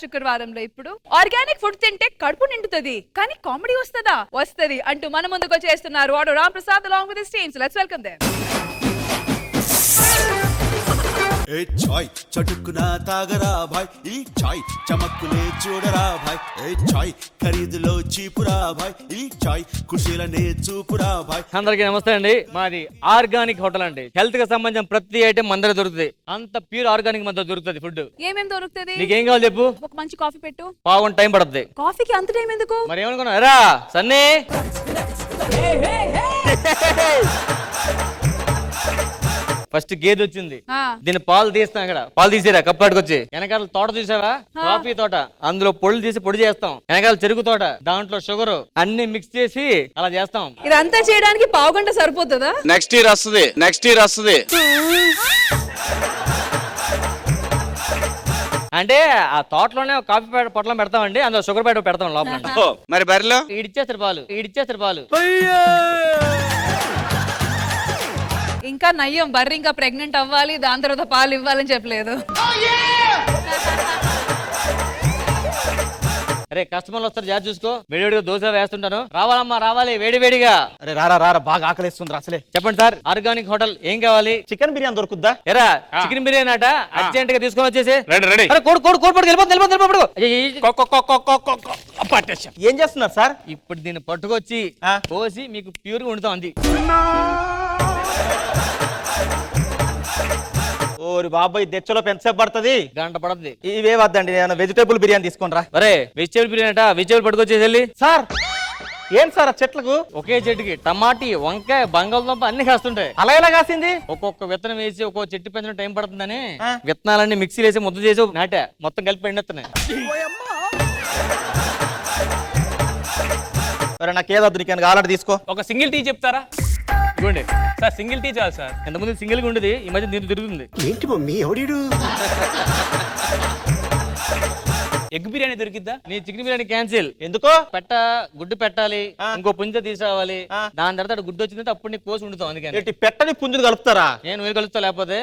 శుక్రవారంలో ఇప్పుడు organic food తింటే కడుపు నిండుతుంది కానీ కామెడీ వస్తదా వస్తది అంటూ మన ముందుకు చేస్తున్నారు ఆడో Ram Prasad along with his team. So let's welcome them. ए चाय चटुकना तागरा भाई ई चाय चमकले చూడరా భాయ్ ఏ చాయ్ ఖరీదులో చీపురా భాయ్ ఈ చాయ్ ఖుషీలనే చూపురా భాయ్. అందరికీ నమస్తే అండి. మాది ఆర్గానిక్ హోటల్ అండి. హెల్త్ కి సంబంధించిన ప్రతి ఐటమ్ మన దగ్గర దొరుకుతుంది. అంత ప్యూర్ ఆర్గానిక్ మన దగ్గర దొరుకుతుంది. ఫుడ్ ఏమేం దొరుకుతుంది? నీకేం కావాలి చెప్పు. ఒక మంచి కాఫీ పెట్టు. పావుగంట టైం పడుతుంది. కాఫీకి అంత టైం ఎందుకు? మరి ఏమనుకున్నా రా సన్నీ ఫస్ట్ గేదె వచ్చింది, దీని పాలు తీస్తాం. ఇక్కడ పాలు తీసేరా కప్పు పట్టుకొచ్చి. వెనకాల తోట చూసావా, కాఫీ తోట, అందులో పొడి తీసి పొడి చేస్తాం. వెనకాల చెరుకు తోట, దాంట్లో షుగర్ అన్ని మిక్స్ చేసి అలా చేస్తాం. ఇదంతా చేయడానికి పావుగంట సరిపోతుందా? నెక్స్ట్ ఇయర్ వస్తుంది. అంటే ఆ తోటలోనే కాఫీ పొట్లం పెడతామండి, అందులో షుగర్ ప్యాకెట్ పెడతాం లోపల. మరి బరిలో ఈడిచ్చేస్తారు పాలు. ఇంకా నయ్యం బర్రె ఇంకా ప్రెగ్నెంట్ అవ్వాలి, దాని తర్వాత పాలు ఇవ్వాలని చెప్పలేదు. అరే కస్టమర్లు వస్తారు, జాగ్రత్త చూసుకో. వేడివేడిగా దోశ వేస్తుంటాను. రావాలమ్మా రావాలి, వేడివేడిగా. అరే రారా బాగా ఆకలిస్తుంది అసలే. చెప్పండి సార్, ఆర్గానిక్ హోటల్ ఏం కావాలి? చికెన్ బిర్యానీ దొరుకుద్దా? ఎరా చికెన్ బిర్యానీ అట అర్జెంట్ గా తీసుకొని వచ్చేసి. రెడీ. ఏం చేస్తున్నారు సార్? ఇప్పుడు దీన్ని పట్టుకొచ్చి కోసి మీకు ప్యూర్ గా వండుతాం. అంది ఓరి బాబాయ్, దెచ్చలో పెంచసేపు పడుతుంది. గంట పడుతుంది. ఇవే వద్దండి, నేను వెజిటేబుల్ బిర్యానీ తీసుకుని రా. అరే వెజిటేబుల్ బిర్యానీ అట, వెజిటేబుల్ పట్టుకొచ్చేసి వెళ్ళి. సార్ ఏం సార్ ఆ చెట్లకు? ఒకే చెట్టుకి టమాటీ, వంకాయ, బంగాళదుంప అన్ని కాస్తుంటాయి. అలా ఎలా కాసింది? ఒక్కొక్క విత్తనం వేసి ఒక్కొక్క చెట్టు పెంచడం టైం పడుతుందని విత్తనాలన్నీ మిక్సీ వేసి ముద్ద చేసి నాటా, మొత్తం కలిపి ఎండెత్తున్నాయి. నాకేదొద్దు, నీకు కావాలంటే తీసుకో. ఒక సింగిల్ టీ చెప్తారా? ఇవ్వండి సార్, సింగిల్ టీ చాలు సార్. ఎంతమంది సింగిల్ గా ఉండేది, ఈ మధ్య దీంట్లో తిరుగుతుంది. ఏంటి మమ్మీ ఎవడీడు? ఎగ్ బిర్యానీ దొరికిద్దా? నీ చికెన్ బిర్యానీ క్యాన్సిల్. ఎందుకో? గుడ్డు పెట్టాలి, ఇంకో పుంజ తీసుకురావాలి. దాని తర్వాత గుడ్డు వచ్చిందంటే అప్పుడు నీకు కోసి ఉండుతాం. అందుకని పెట్టని పుంజులు కలుపుతారా? నేను మీరు కలుస్తా, లేకపోతే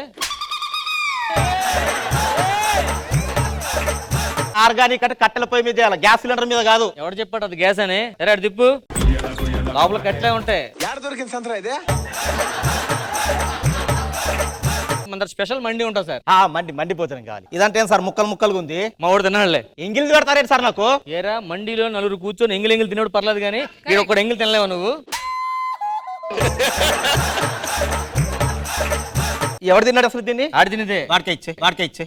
ఆర్గానిక్ అంటే కట్టెల పొయ్యి మీద చేయాలి, గ్యాస్ సిలిండర్ మీద కాదు. ఎవరు చెప్పాడు అది గ్యాస్ అని? సరే అటు తిప్పు, లోపల కట్లే ఉంటాయి. మన స్పెషల్ మండి ఉంటుంది సార్. మండిపోతాను కావాలి. ఇదంటే సార్ ముక్కలుగా ఉంది. మా వాడు తినాలే. ఎంగిల్ పెడతారేంటి సార్ నాకు? ఏరా మండిలో నలుగురు కూర్చొని ఎంగిల్ తినడు పర్లేదు, కానీ మీరు ఒక్కడు ఎంగిల్ తినలేవు నువ్వు. ఎవరు తిన్నాడు అసలు దీన్ని? ఆడి తినేదే. వాడికే ఇచ్చే.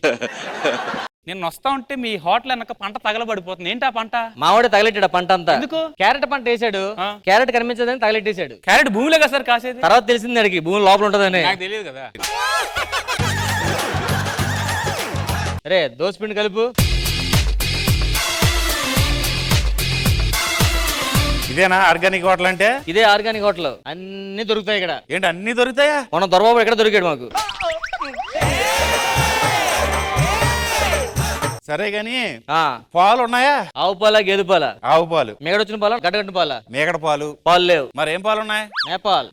నేను వస్తా ఉంటే మీ హోటల్ వెనక పంట తగలబడిపోతుంది. ఏంటి ఆ పంట? మావాడే తగలెట్టాడు పంట అంతా. ఎందుకు? క్యారెట్ పంట వేసాడు, క్యారెట్ కనిపించదని తగలెట్టేశాడు. క్యారెట్ భూమిలో కదా సార్ కాసేది? తర్వాత తెలిసింది అడిగి భూమి లోపల ఉంటదని. నాకు తెలియదు కదా. అరే దోశ పిండి కలుపు. ఇదేనా ఆర్గానిక్ హోటల్ అంటే? ఇదే ఆర్గానిక్ హోటల్. అన్ని దొరుకుతాయి ఇక్కడ. ఏంటి అన్ని దొరుకుతాయా? మన దొరబాబు ఎక్కడ దొరికాడు మాకు. సరే గాని పాలు ఉన్నాయా? ఆవు పాల, గేదె పాల? ఆవు పాలు. మేగడొచ్చిన పాల, గడ్డగట్టిన పాల? మేకడ పాలు. పాలు లేవు. మరి ఏం పాలు ఉన్నాయి? నేపాల్.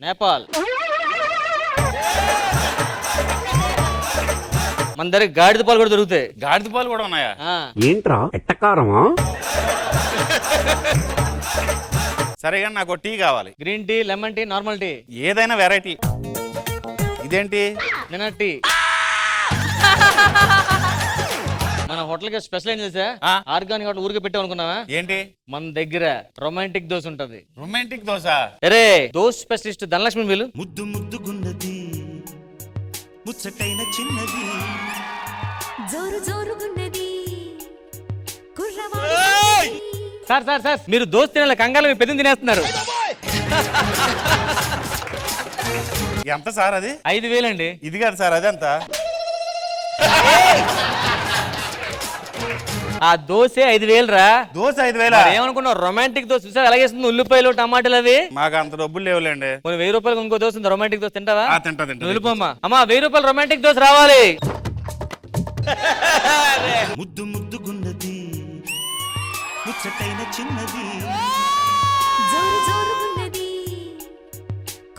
మన దగ్గర గాడిద పాలు కూడా దొరుకుతాయి. గాడిద పాలు కూడా ఉన్నాయా? ఏంట్రా ఎట్టకారమా? సరే కానీ నాకు టీ కావాలి. Green tea, lemon tea, normal tea, ఏదైనా వెరైటీ. ఇదేంటి? నిన్న టీ. మన హోటల్ కి స్పెషల్ ఏం చేసా, ఆర్గానిక్ హోటల్ ఊరికే పెట్టాం అనుకున్నావా? ఏంటి? మన దగ్గర రొమాంటిక్ దోశ ఉంటది. రొమాంటిక్ దోశ? అరే దోశ స్పెషలిస్ట్ ధనలక్ష్మి వీళ్ళు. ముద్దు ముద్దుగున్నది, ముచ్చటైన చిన్నది, జోరుగున్నది. సార్ మీరు దోశ తినాలి, కంగారు మీ పెద్ద తినేస్తున్నారు. ఎంత సార్ అది? 5,000 అండి. ఇది కాదు సార్, అదెంత? ఆ దోశ 5,000 రా. దోశ 5,000? ఏమనుకున్నావు? రొమాంటిక్ దోశ చూసా ఎలాగేస్తుంది, ఉల్లిపాయలు టమాటాలు అవి. మాకు అంత డబ్బులు లేవులేండి. 1000 రూపాయలకు ఇంకో దోశ ఉంది, రొమాంటిక్ దోశ తింటావా? తింటా. వెళ్ళిపోమ్మా. అమ్మా 1000 రూపాయలు రొమాంటిక్ దోశ రావాలి. ముద్దు ముద్దుగున్నది, ముచ్చటైన చిన్నది, జోరుగున్నది.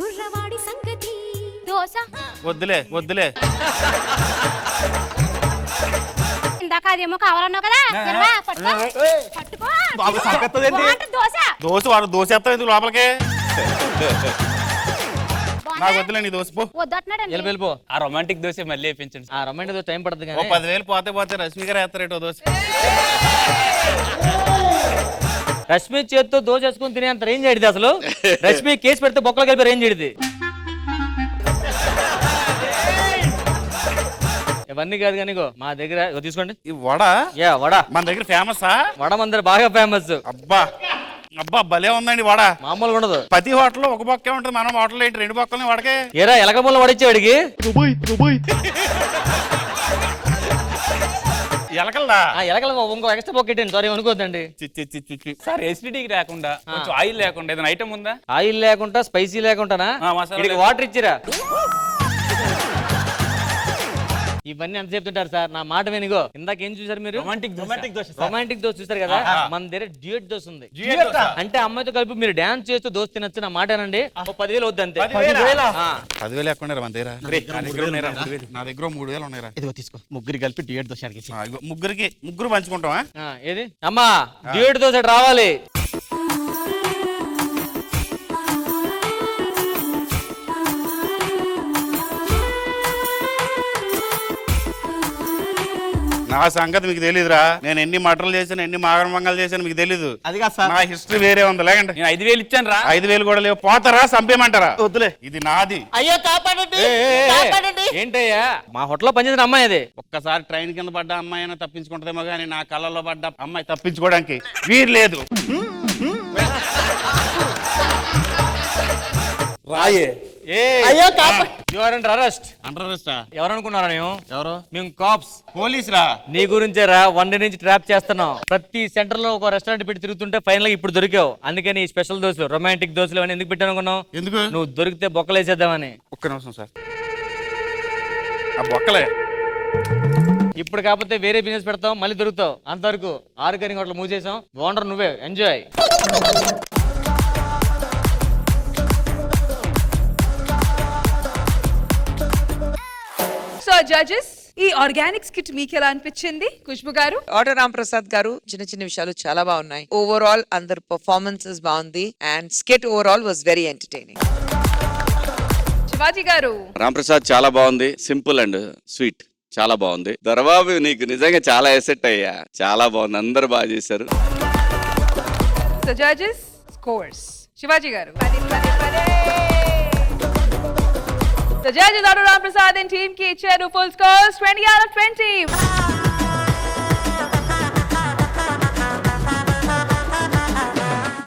కుర్రవాడి సంగతి. దోశ వద్దులే. నాకు అదేమో కావాలన్నావు కదా ఇవ్వా, పట్టుకో. పట్టుకో. బాబు, సంగతేంటి? బాగుంటుంది దోశ. దోశ వాడు దోశ ఎత్తావు ఎందుకు లోపలికే నాకు వద్దులే నీ దోశ పో వద్దంటున్నాడండి. వెళ్ళిపో ఆ రొమాంటిక్ దోశ మళ్ళీ వేయించండి. ఆ రొమాంటిక్ దోశ టైం పడుతుంది ఓ కానీ 10,000 పోతే రశ్మి గారు వేస్తారేటో దోశ రష్మి చేత్తో దోశ వేసుకుని తినేంత రేంజ్ అడిది అసలు. రష్మి కేసు పెడితే బొక్కలు కలిపి రేంజ్ అడిది. ఇవన్నీ కాదు కానీ ఇగో మా దగ్గర ఇగో తీసుకోండి. ఈ వడ వడ మన దగ్గర ఫేమసా వడ మన దగ్గర బాగా ఫేమస్. అబ్బా అబ్బా భలే ఉందండి వడ. మామూలుగా ఉండదు. ప్రతి హోటల్లో ఒక బొక్కే ఉంటుంది, మన హోటల్లో ఏంటి 2 బొక్కలని వడకే. ఏరా ఎలకబుల్ల వడిచ్చే వాడికి ఎలకల్దా ఎలకల ఇంకో ఎక్స్ట్రా బొక్కెట్టండి. సారీ అనుకోద్దండి. సార్ ఎసిడిటీకి రాకుండా కొంచెం ఆయిల్ లేకుండా ఏదైనా ఐటమ్ ఉందా? ఆయిల్ లేకుండా స్పైసీ లేకుండానా? మసాలా వీడికి వాటర్ ఇచ్చిరా. ఇవన్నీ ఎంత చెప్తుంటారు సార్, నా మాట వినిగో. ఇందాక ఏం చూసారు మీరు? రొమాంటిక్ దోశ. రొమాంటిక్ దోశ చూసారు కదా, మన దగ్గర డ్యూయట్ దోశ ఉంది. అంటే అమ్మాయితో కలిపి మీరు డాన్స్ చేస్తూ దోశ తినొచ్చు. నా మాటేనండి. 10,000 వద్దు అంతే. 10,000 ఎక్కువ మన దగ్గర. నా దగ్గర 3,000 ఉన్నాయిరా. ఇదిగో తీసుకో, ముగ్గురు కలిపి డ్యూయట్ దోశ అడిగేసి. ఇగో ముగ్గురు పంచుకుంటావా? ఏది అమ్మా డ్యూయట్ దోశ రావాలి. నా సంగతి మీకు తెలీదురా. నేను ఎన్ని మటర్లు చేశాను, ఎన్ని మాగరమంగలు చేశాను మీకు తెలీదు. అది కాదు సార్, నా హిస్టరీ వేరే ఉంది. లేకండి నేను 5,000 ఇచ్చాను రా. 5,000 కూడా లేవు. పోతారా చంపేయమంటారా? వద్దులే. ఇది నాది. అయ్యో కాపాడండి, కాపాడండి. ఏంటయ్యా మా హోటల్లో పనిచేసిన అమ్మాయి అది. ఒక్కసారి ట్రైన్ కింద పడ్డ అమ్మాయి అయినా తప్పించుకుంటదేమో కానీ నా కళ్ళల్లో పడ్డ అమ్మాయి తప్పించుకోవడానికి వీరు లేదు. రాయే అయ్యో అరెస్ట్. అంటారా? ఎవరు అనుకున్నారా? ఎవరు? మేము కాప్స్, పోలీస్ రా. నీ గురించే రా. 1 డే నుంచి ట్రాప్ చేస్తున్నాం. ప్రతి సెంటర్ లో ఒక రెస్టారెంట్ పెట్టి తిరుగుతుంటే ఫైనల్ గా ఇప్పుడు దొరికావు. అందుకని ఈ స్పెషల్ దోశలు, రొమాంటిక్ దోశలు అని ఎందుకు పెట్టాను అనుకున్నావు? ఎందుకు? నువ్వు దొరికితే బొక్కలేసేద్దామని. ఒక్క నిమిషం సార్, ఆ బొక్కలే ఇప్పుడు కాకపోతే వేరే బిజినెస్ పెడతాం, మళ్ళీ దొరుకుతావు. అంతవరకు ఆర్గనిక్ హోటల్ మూవ్ చేసాం. ఓనర్ నువ్వే. ఎంజాయ్. సో జడ్జెస్, ఈ ఆర్గానిక్ స్కిట్ మీకు ఎలా అనిపించింది? ఖుష్బు గారు. ఆటో రామ్ ప్రసాద్ గారు చిన్న చిన్న విషయాలు చాలా బాగున్నాయి. ఓవరాల్ అందరు పర్ఫార్మెన్సెస్ బాగుంది and skit overall was very entertaining. Shivaji గారు. రామ్ ప్రసాద్ చాలా బాగుంది, సింపుల్ అండ్ స్వీట్, చాలా బాగుంది. దర్బాబు నీకు నిజంగా చాలా ఎసెట్ అయ్యా, చాలా బాగుంది, అందరు బాగా చేశారు. So judges scores. శివాజీ గారు. The judges Ram Prasad and team ki icharu full scores 20 out of 20.